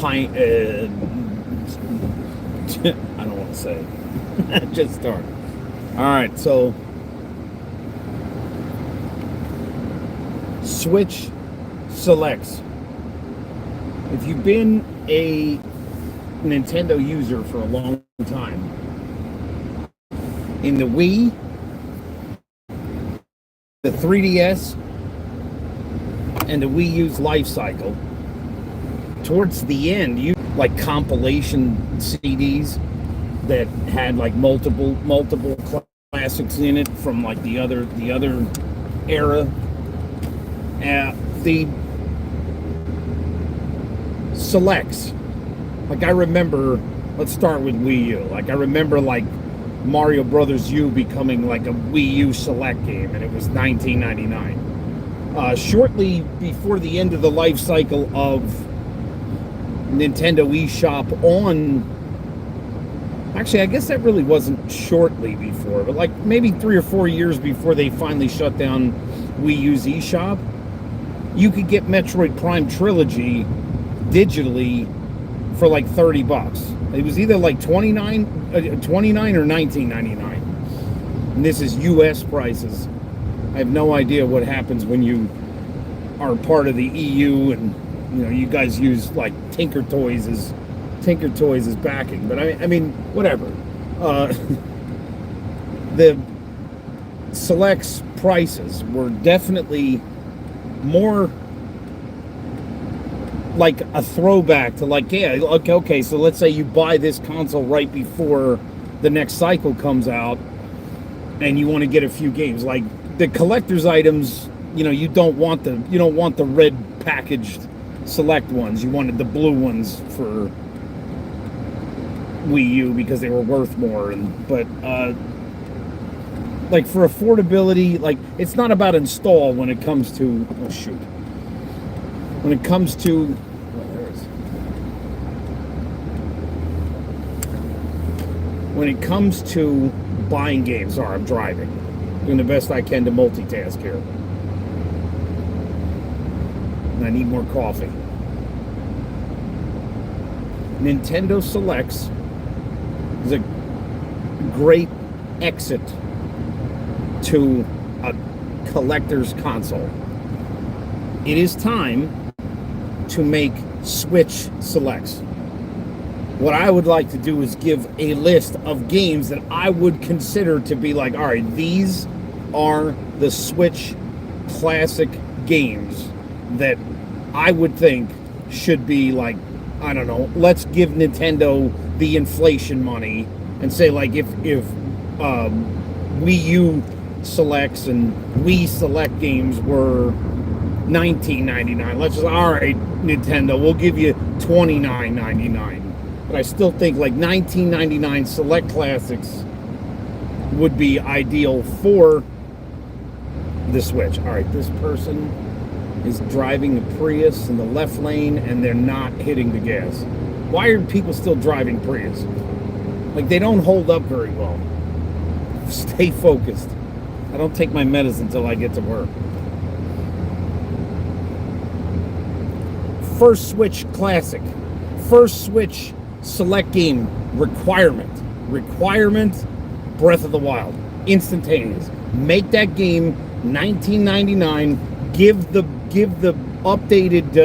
pint. I don't want to say. Just start. All right, so Switch selects. If you've been a Nintendo user for a long time, in the Wii, the 3DS, and the Wii U's life cycle, towards the end, you like compilation CDs that had like multiple classics in it from like the other era. The selects, like I remember. Let's start with Wii U. Like I remember like Mario Brothers U becoming like a Wii U select game, and it was $19.99. Shortly before the end of the life cycle of Nintendo eShop on, actually I guess that really wasn't shortly before, but like maybe 3 or 4 years before they finally shut down Wii U's eShop, you could get Metroid Prime Trilogy digitally for like $30. It was either like 29 or 19.99, and this is US prices. I have no idea what happens when you are part of the EU and you guys use like Tinker Toys as backing, but I mean whatever. The Select's prices were definitely more like a throwback to like, yeah, okay, so let's say you buy this console right before the next cycle comes out and you want to get a few games. Like the collector's items, you don't want the red packaged Select ones. You wanted the blue ones for Wii U because they were worth more, but like for affordability, like it's not about install when it comes to when it comes to buying games. Sorry, I'm driving, doing the best I can to multitask here, and I need more coffee. Nintendo Selects is a great exit to a collector's console. It is time to make Switch Selects. What I would like to do is give a list of games that I would consider to be like, all right, these are the Switch classic games that I would think should be like, I don't know, let's give Nintendo the inflation money and say like if Wii U selects and Wii Select games were $19.99, let's just, all right, Nintendo, we'll give you $29.99. But I still think like $19.99 Select Classics would be ideal for the Switch. All right, this person is driving a Prius in the left lane and they're not hitting the gas. Why are people still driving Prius? Like they don't hold up very well. Stay focused. I don't take my medicine until I get to work. First Switch Classic. First Switch Select game requirement. Breath of the Wild. Instantaneous. Make that game $19.99. Give the updated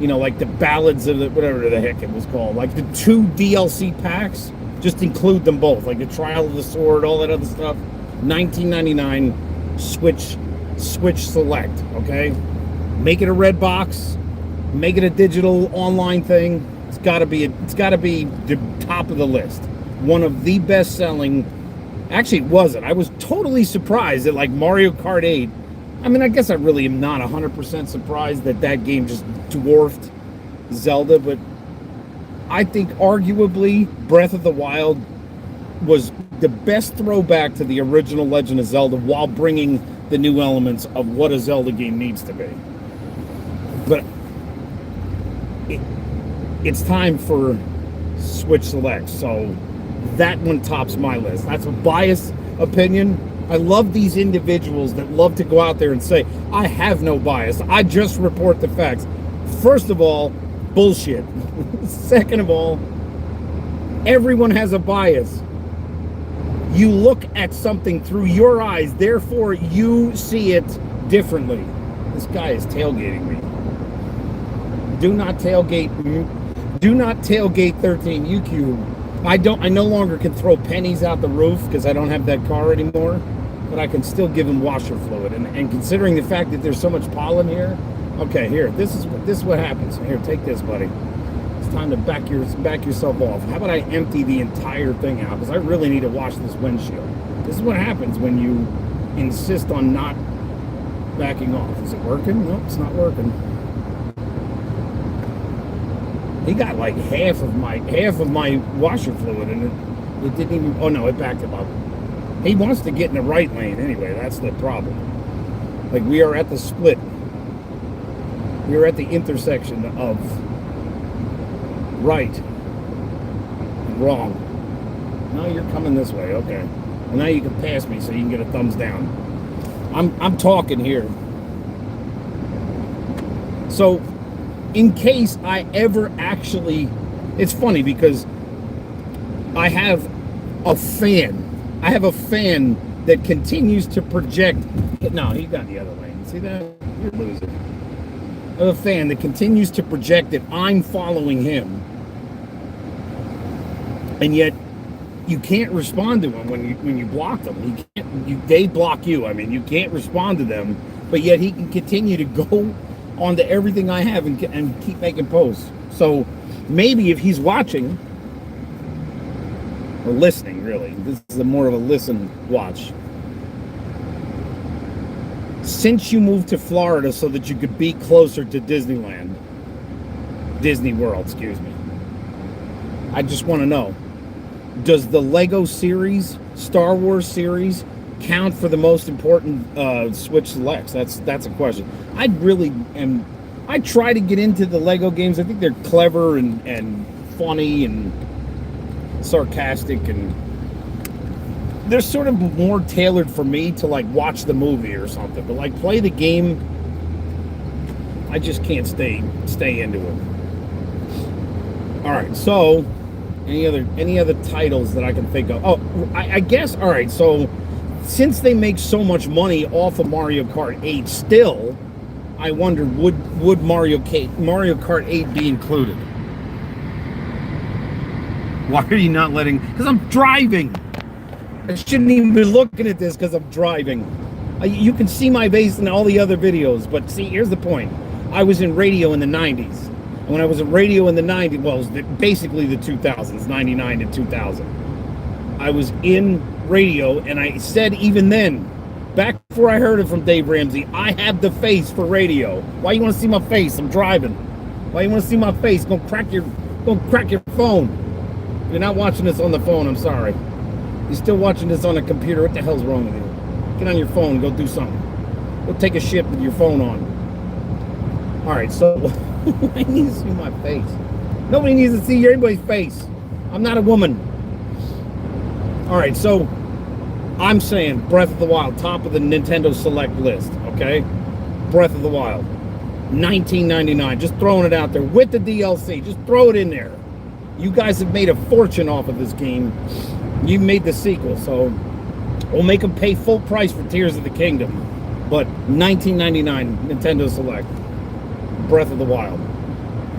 like the ballads of the whatever the heck it was called, like the 2 DLC packs, just include them both, like the Trial of the Sword, all that other stuff. $19.99 Switch Select. Okay, make it a red box, make it a digital online thing. It's got to be the top of the list. One of the best selling. Actually, it wasn't. I was totally surprised that like Mario Kart 8. I mean, I guess I really am not 100% surprised that game just dwarfed Zelda, but I think arguably Breath of the Wild was the best throwback to the original Legend of Zelda while bringing the new elements of what a Zelda game needs to be. But it's time for Switch Select, so that one tops my list. That's a biased opinion. I love these individuals that love to go out there and say, I have no bias. I just report the facts. First of all, Bullshit. Second of all, everyone has a bias. You look at something through your eyes, therefore you see it differently. This guy is tailgating me. Do not tailgate 13UQ. I no longer can throw pennies out the roof because I don't have that car anymore, but I can still give him washer fluid. And considering the fact that there's so much pollen here, okay, here, this is what happens. Here, take this, buddy. It's time to back yourself off. How about I empty the entire thing out, because I really need to wash this windshield. This is what happens when you insist on not backing off. Is it working? Nope, it's not working. He got like half of my washer fluid, and it didn't even. Oh no, it backed him up. He wants to get in the right lane anyway. That's the problem. Like, we are at the split. We are at the intersection of right and wrong. No, you're coming this way. Okay. Well, now you can pass me, so you can get a thumbs down. I'm talking here. So, in case I ever actually, it's funny because I have a fan that continues to project. No, he got the other lane. See that? You're losing. I have a fan that continues to project that I'm following him, and yet you can't respond to him when you block them. They block you. I mean, you can't respond to them, but yet he can continue to go onto everything I have and keep making posts. So maybe if he's watching or listening, really, this is more of a listen watch. Since you moved to Florida so that you could be closer to Disney World, excuse me, I just want to know, does the Lego series, Star Wars series, count for the most important Switch selects? That's a question. I try to get into the Lego games. I think they're clever and funny and sarcastic, and they're sort of more tailored for me to like watch the movie or something. But like play the game, I just can't stay into it. All right, so any other titles that I can think of? Oh, I guess. All right, so since they make so much money off of Mario Kart 8, still, I wonder would Mario Kart 8 be included? Why are you not letting? Because I'm driving. I shouldn't even be looking at this because I'm driving. You can see my face in all the other videos, but see, here's the point. I was in radio in the 90s. And when I was in radio in the 90s, well, it was basically the 2000s, 99 to 2000. I was in radio, and I said even then, back before I heard it from Dave Ramsey, I have the face for radio. Why you want to see my face? I'm driving. Why you want to see my face? Go crack your phone. You're not watching this on the phone, I'm sorry. You're still watching this on a computer. What the hell's wrong with you? Get on your phone and go do something. Go take a shit with your phone on. All right, so I need to see my face. Nobody needs to see anybody's face. I'm not a woman. All right, so I'm saying Breath of the Wild, top of the Nintendo Select list, okay? Breath of the Wild, $19.99. Just throwing it out there with the DLC. Just throw it in there. You guys have made a fortune off of this game. You made the sequel, so we'll make them pay full price for Tears of the Kingdom. But $19.99 Nintendo Select, Breath of the Wild.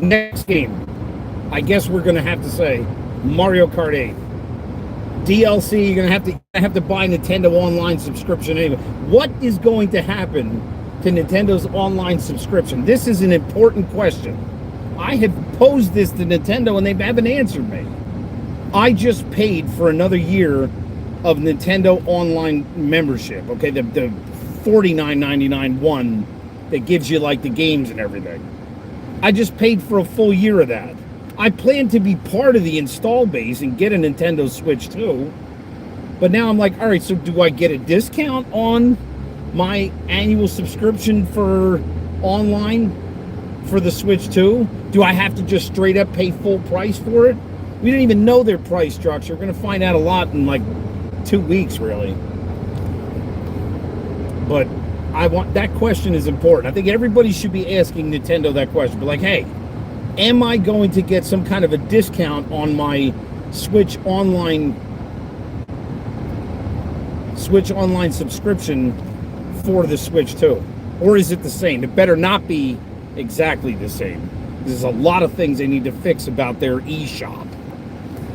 Next game, I guess we're gonna have to say Mario Kart 8. DLC, you're gonna have to buy Nintendo Online subscription anyway. What is going to happen to Nintendo's online subscription? This is an important question. I have posed this to Nintendo and they haven't answered me. I just paid for another year of Nintendo Online membership, okay? The $49.99 one that gives you like the games and everything. I just paid for a full year of that. I plan to be part of the install base and get a Nintendo Switch too. But now I'm like, all right, so do I get a discount on my annual subscription for online for the Switch 2? Do I have to just straight up pay full price for it? We didn't even know their price structure. We're going to find out a lot in like 2 weeks, really. But that question is important. I think everybody should be asking Nintendo that question. But like, hey, am I going to get some kind of a discount on my Switch Online subscription for the Switch 2? Or is it the same? It better not be exactly the same. There's a lot of things they need to fix about their eShop.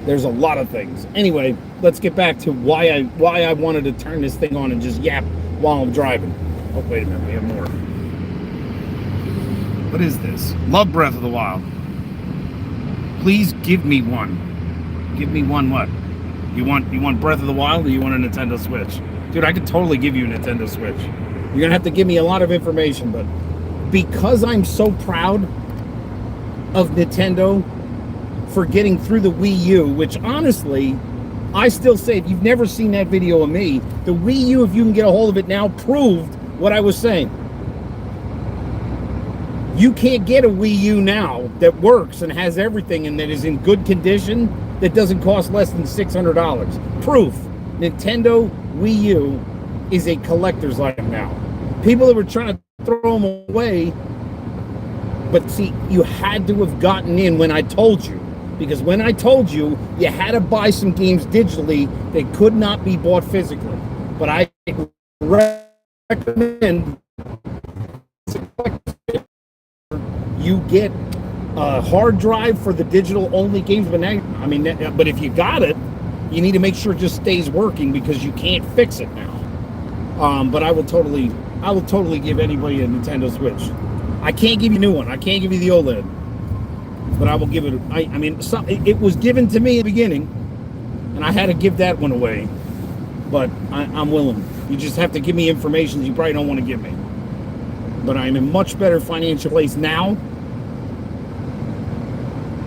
There's a lot of things. Anyway, let's get back to why I wanted to turn this thing on and just yap while I'm driving. Oh, wait a minute, we have more. What is this? Love Breath of the Wild. Please give me one. Give me one what? You want Breath of the Wild or you want a Nintendo Switch? Dude, I could totally give you a Nintendo Switch. You're gonna have to give me a lot of information, but because I'm so proud of Nintendo for getting through the Wii U, which honestly, I still say, if you've never seen that video of me, the Wii U, if you can get a hold of it now, proved what I was saying. You can't get a Wii U now that works and has everything and that is in good condition that doesn't cost less than $600. Proof. Nintendo Wii U is a collector's item now. People that were trying to throw them away, but see, you had to have gotten in when I told you. Because when I told you, you had to buy some games digitally that could not be bought physically. But I recommend you get a hard drive for the digital only games. But if you got it, you need to make sure it just stays working because you can't fix it now. But I will totally give anybody a Nintendo Switch. I can't give you a new one. I can't give you the OLED. But I will give it. It was given to me at the beginning, and I had to give that one away. But I'm willing. You just have to give me information you probably don't want to give me. But I'm in a much better financial place now.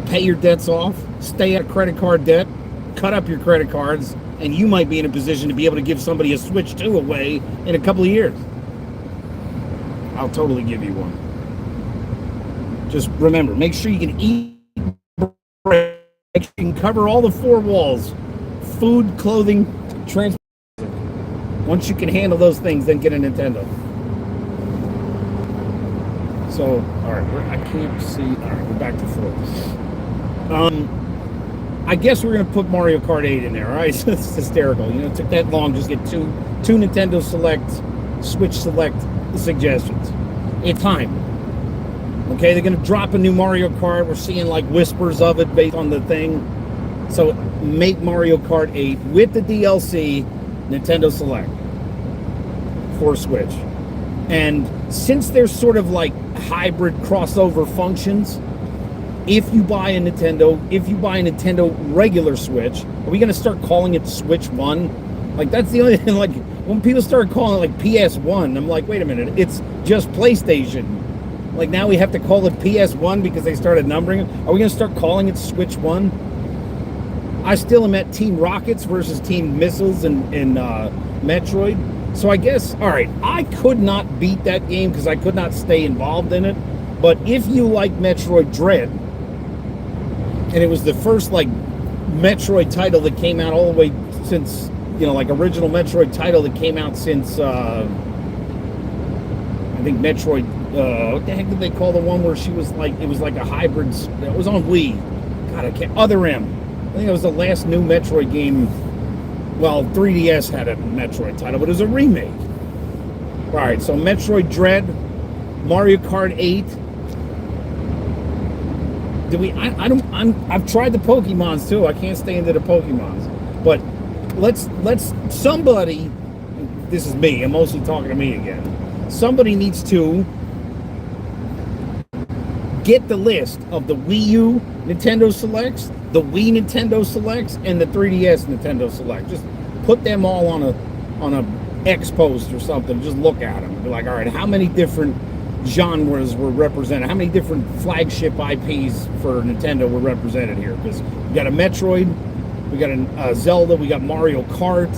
Pay your debts off. Stay out of credit card debt. Cut up your credit cards, and you might be in a position to be able to give somebody a Switch 2 away in a couple of years. I'll totally give you one. Just remember, make sure you can eat, make sure you can cover all the four walls. Food, clothing, transport. Once you can handle those things, then get a Nintendo. So, alright, I can't see. Alright, we're back to 4. I guess we're going to put Mario Kart 8 in there, alright? It's hysterical. You know, it took that long just get two Nintendo Select, Switch Select suggestions. It's time. Okay, they're going to drop a new Mario Kart. We're seeing like whispers of it based on the thing. So make Mario Kart 8 with the DLC Nintendo Select for Switch. And since there's sort of like hybrid crossover functions, if you buy a Nintendo regular Switch, are we going to start calling it Switch 1? Like, that's the only thing, like, when people start calling it like PS1, I'm like, wait a minute, it's just PlayStation. Like, now we have to call it PS1 because they started numbering it. Are we going to start calling it Switch 1? I still am at Team Rockets versus Team Missiles in Metroid. So I guess, all right, I could not beat that game because I could not stay involved in it. But if you like Metroid Dread, and it was the first, like, Metroid title that came out all the way since, you know, like, original Metroid title that came out since, I think Metroid, what the heck did they call the one where she was like, it was like a hybrid, it was on Wii. God, I can't, Other M. I think it was the last new Metroid game. Well, 3DS had a Metroid title, but it was a remake. All right, so Metroid Dread, Mario Kart 8. I've tried the Pokemons too. I can't stay into the Pokemons. But somebody, this is me, I'm mostly talking to me again. Somebody needs to get the list of the Wii U Nintendo Selects, the Wii Nintendo Selects, and the 3DS Nintendo Select. Just put them all on a X post or something. Just look at them. Be like, all right, how many different genres were represented? How many different flagship IPs for Nintendo were represented here? Because we got a Metroid, we got a Zelda, we got Mario Kart.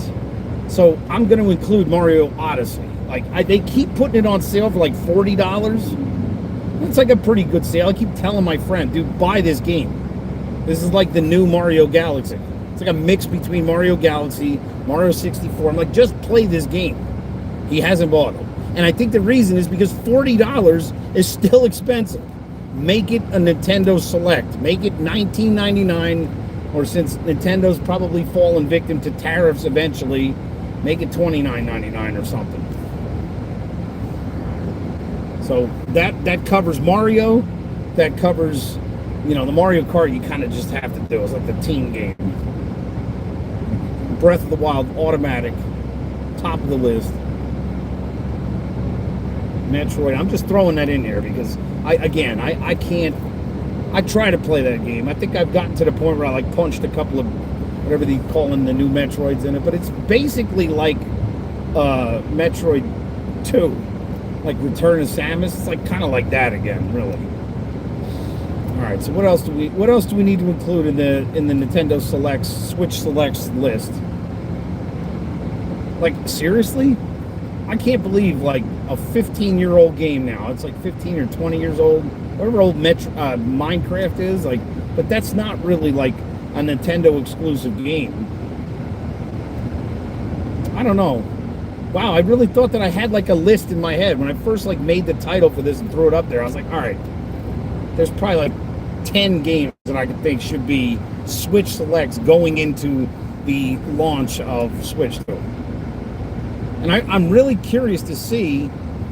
So I'm going to include Mario Odyssey. Like, they keep putting it on sale for like $40. It's like a pretty good sale. I keep telling my friend, dude, buy this game. This is like the new Mario Galaxy. It's like a mix between Mario Galaxy, Mario 64. I'm like, just play this game. He hasn't bought it. And I think the reason is because $40 is still expensive. make it a Nintendo Select. Make it $19.99, or since Nintendo's probably fallen victim to tariffs eventually, make it $29.99 or something. So that covers Mario. That covers, the Mario Kart you kind of just have to do. It's like the team game. Breath of the Wild, automatic, top of the list. Metroid, I'm just throwing that in here because I can't. I try to play that game. I think I've gotten to the point where I punched a couple of whatever they call in the new Metroids in it, but it's basically like Metroid 2, like Return of Samus. It's kind of like that again, really. All right, so what else do we need to include in the Nintendo Switch Selects list? Seriously? I can't believe a 15-year-old game now. It's 15 or 20 years old. Whatever old Minecraft is, but that's not really a Nintendo exclusive game. I don't know. Wow, I really thought that I had a list in my head. When I first made the title for this and threw it up there, I was all right, there's probably 10 games that I could think should be Switch Selects going into the launch of Switch 2. And I'm really curious to see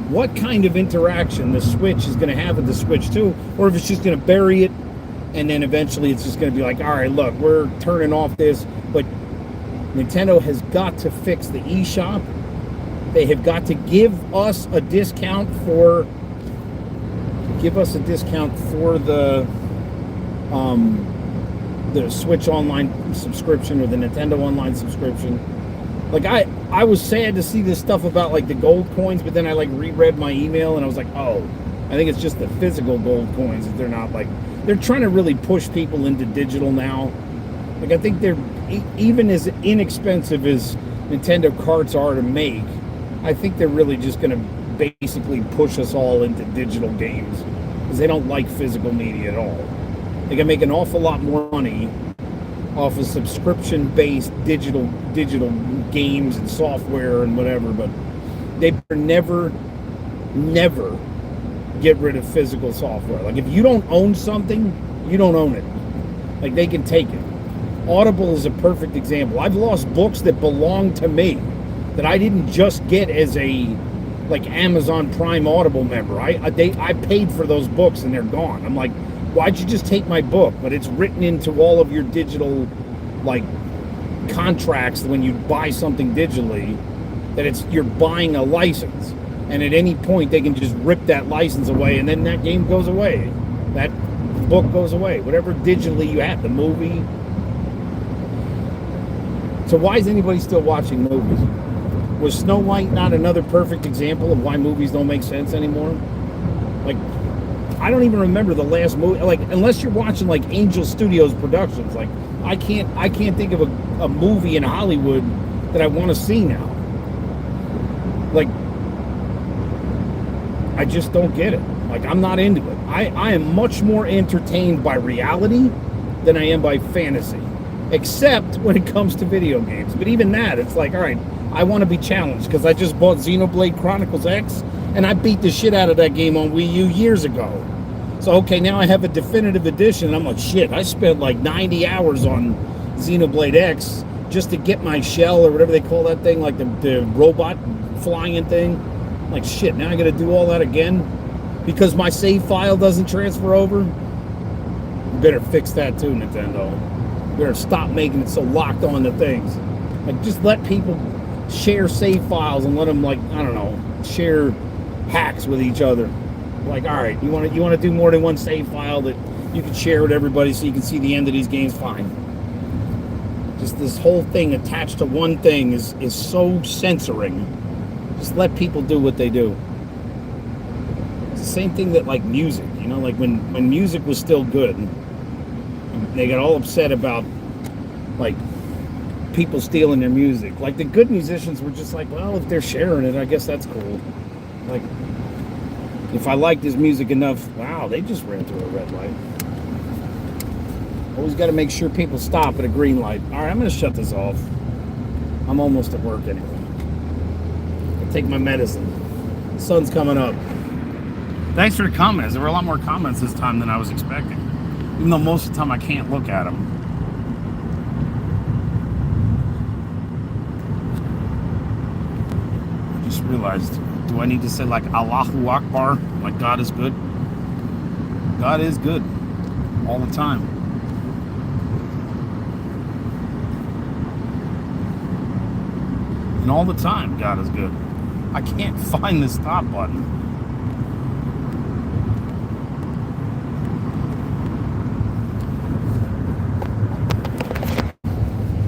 what kind of interaction the Switch is going to have with the Switch 2, or if it's just going to bury it, and then eventually it's just going to be all right, look, we're turning off this. But Nintendo has got to fix the eShop. They have got to give us a discount for the Switch Online subscription or the Nintendo Online subscription. I was sad to see this stuff about the gold coins, but then I reread my email and I was oh, I think it's just the physical gold coins that they're not they're trying to really push people into digital now. I think they're even as inexpensive as Nintendo carts are to make. I think they're really just going to basically push us all into digital games because they don't like physical media at all. They can make an awful lot more money off of subscription-based digital games and software and whatever, but they never get rid of physical software. If you don't own something, you don't own it. They can take it. Audible is a perfect example. I've lost books that belong to me that I didn't just get as a Amazon Prime Audible member. I paid for those books and they're gone. I'm why'd you just take my book? But it's written into all of your digital contracts when you buy something digitally that you're buying a license, and at any point they can just rip that license away, and then that game goes away, that book goes away, whatever digitally you have, the movie. So why is anybody still watching movies? Was Snow White not another perfect example of why movies don't make sense anymore? I don't even remember the last movie. Unless you're watching Angel Studios productions, I can't think of a movie in Hollywood that I want to see now. I just don't get it. I'm not into it. I am much more entertained by reality than I am by fantasy, except when it comes to video games. But even that, it's all right, I want to be challenged because I just bought Xenoblade Chronicles X and I beat the shit out of that game on Wii U years ago. So, okay, now I have a definitive edition, and I'm shit, I spent 90 hours on Xenoblade X just to get my shell, or whatever they call that thing, the robot flying thing. Shit, now I gotta do all that again because my save file doesn't transfer over? You better fix that too, Nintendo. You better stop making it so locked on to things. Just let people share save files and let them, I don't know, share hacks with each other. All right, you want to do more than one save file that you can share with everybody so you can see the end of these games? Fine. Just this whole thing attached to one thing is so censoring. Just let people do what they do. It's the same thing that music, when music was still good, they got all upset about people stealing their music. The good musicians were just well, if they're sharing it, I guess that's cool. If I liked his music enough, wow, they just ran through a red light. Always got to make sure people stop at a green light. All right, I'm going to shut this off. I'm almost at work anyway. I take my medicine. The sun's coming up. Thanks for the comments. There were a lot more comments this time than I was expecting. Even though most of the time I can't look at them. I just realized, do I need to say like Allahu Akbar? Like God is good? God is good. All the time. And all the time, God is good. I can't find the stop button.